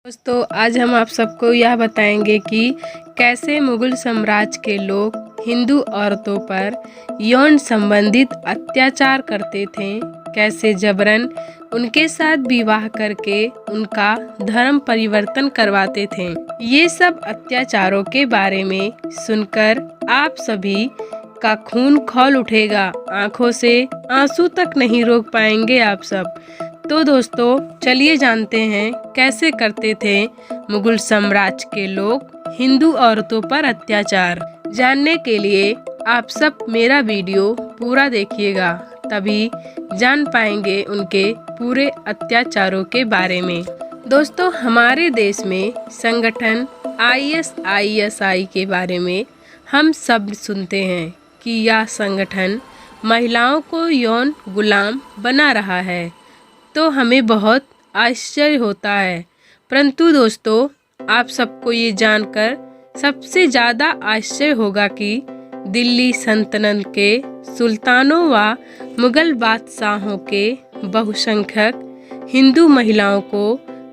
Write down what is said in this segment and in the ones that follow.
दोस्तों आज हम आप सबको यह बताएंगे कि कैसे मुगल साम्राज्य के लोग हिंदू औरतों पर यौन संबंधित अत्याचार करते थे, कैसे जबरन उनके साथ विवाह करके उनका धर्म परिवर्तन करवाते थे। ये सब अत्याचारों के बारे में सुनकर आप सभी का खून खौल उठेगा, आंखों से आंसू तक नहीं रोक पाएंगे आप सब। तो दोस्तों चलिए जानते हैं कैसे करते थे मुगल साम्राज्य के लोग हिंदू औरतों पर अत्याचार। जानने के लिए आप सब मेरा वीडियो पूरा देखिएगा, तभी जान पाएंगे उनके पूरे अत्याचारों के बारे में। दोस्तों हमारे देश में संगठन ISISI के बारे में हम सब सुनते हैं कि यह संगठन महिलाओं को यौन गुलाम बना रहा है, तो हमें बहुत आश्चर्य होता है। परंतु दोस्तों आप सबको ये जानकर सबसे ज़्यादा आश्चर्य होगा कि दिल्ली सल्तनत के सुल्तानों व मुगल बादशाहों के बहुसंख्यक हिंदू महिलाओं को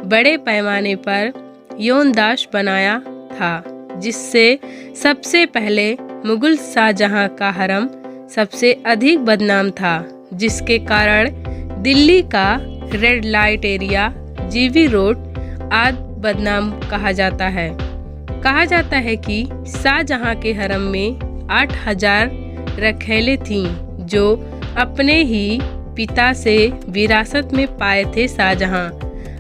बड़े पैमाने पर यौन दास बनाया था, जिससे सबसे पहले मुगल शाहजहां का हरम सबसे अधिक बदनाम था, जिसके कारण दिल्ली का red light area, GV road आदि बदनाम कहा जाता है। कहा जाता है कि शाहजहां के हरम में 8000 रखैलें थीं, जो अपने ही पिता से विरासत में पाए थे। शाहजहां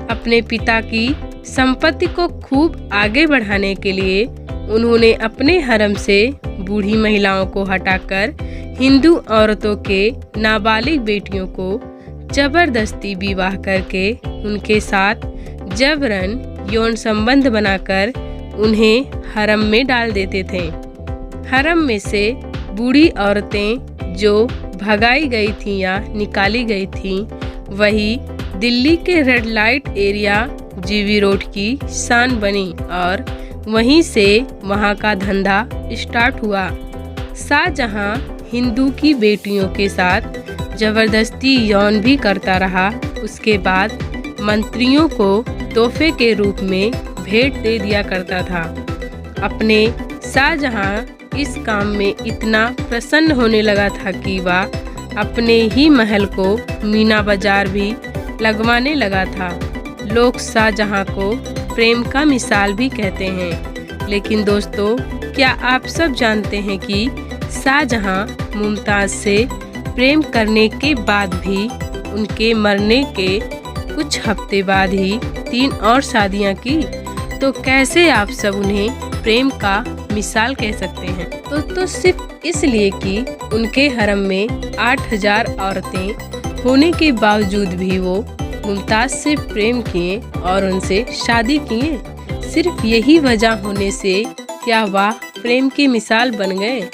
अपने पिता की संपत्ति को खूब आगे बढ़ाने के लिए उन्होंने अपने हरम से बूढ़ी महिलाओं को हटाकर हिंदू औरतों के नाबालिग बेटियों को जबरदस्ती विवाह करके उनके साथ जबरन यौन संबंध बनाकर उन्हें हरम में डाल देते थे। हरम में से बूढ़ी औरतें जो भगाई गई थीं या निकाली गई थीं, वही दिल्ली के red light area GV road की शान बनी और वहीं से वहां का धंधा स्टार्ट हुआ। शाहजहां हिंदू की बेटियों के साथ जबरदस्ती यौन भी करता रहा। उसके बाद मंत्रियों को तोहफे के रूप में भेंट दे दिया करता था। अपने शाहजहां इस काम में इतना प्रसन्न होने लगा था कि वह अपने ही महल को मीना बाजार भी लगवाने लगा था। लोग शाहजहां को प्रेम का मिसाल भी कहते हैं। लेकिन दोस्तों क्या आप सब जानते हैं कि शाहजहां मुमताज से प्रेम करने के बाद भी उनके मरने के कुछ हफ्ते बाद ही 3 और शादियां की? तो कैसे आप सब उन्हें प्रेम का मिसाल कह सकते हैं? तो सिर्फ इसलिए कि उनके हरम में 8000 औरतें होने के बावजूद भी वो मुमताज से प्रेम किए और उनसे शादी किए। सिर्फ यही वजह होने से क्या वह प्रेम की मिसाल बन गए,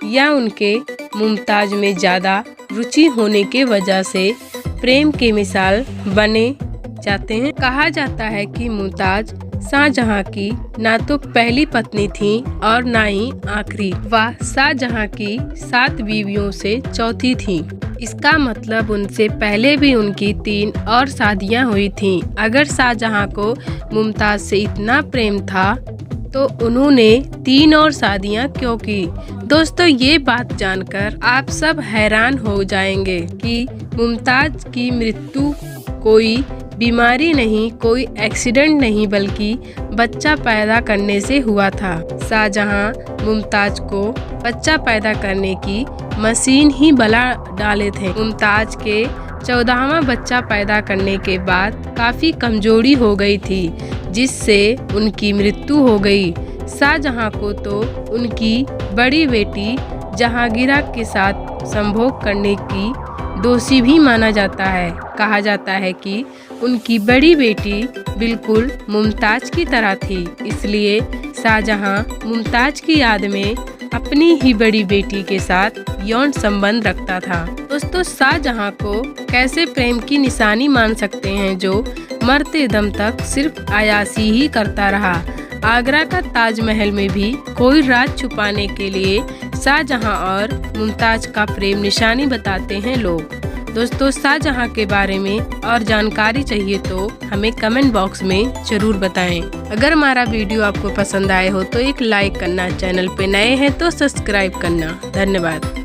या उनके मुमताज में ज़्यादा रुचि होने के वजह से प्रेम के मिसाल बने जाते हैं? कहा जाता है कि मुमताज शाहजहां की ना तो पहली पत्नी थी और ना ही आखिरी। वह शाहजहां की 7 बीवियों से चौथी थी। इसका मतलब उनसे पहले भी उनकी 3 और शादियां हुई थीं। अगर शाहजहां को मुमताज से इतना प्रेम था तो उन्होंने 3 और शादियां क्यों की? दोस्तों ये बात जानकर आप सब हैरान हो जाएंगे कि मुमताज की मृत्यु कोई बीमारी नहीं, कोई एक्सीडेंट नहीं, बल्कि बच्चा पैदा करने से हुआ था। शाहजहां मुमताज को बच्चा पैदा करने की मशीन ही बना डाले थे। मुमताज के 14वां बच्चा पैदा करने के बाद काफ़ी कमजोरी हो गई थी, जिससे उनकी मृत्यु हो गई। शाहजहां को तो उनकी बड़ी बेटी जहांगीरा के साथ संभोग करने की दोषी भी माना जाता है। कहा जाता है कि उनकी बड़ी बेटी बिल्कुल मुमताज की तरह थी, इसलिए शाहजहां मुमताज की याद में अपनी ही बड़ी बेटी के साथ यौन संबंध रखता था। दोस्तों शाहजहां को कैसे प्रेम की निशानी मान सकते हैं, जो मरते दम तक सिर्फ अय्याशी ही करता रहा। आगरा का ताजमहल में भी कोई राज छुपाने के लिए शाहजहां और मुमताज का प्रेम निशानी बताते हैं लोग। दोस्तों शाहजहां के बारे में और जानकारी चाहिए तो हमें कमेंट बॉक्स में जरूर बताएं। अगर हमारा वीडियो आपको पसंद आए हो तो एक लाइक करना, चैनल पे नए हैं तो सब्सक्राइब करना। धन्यवाद।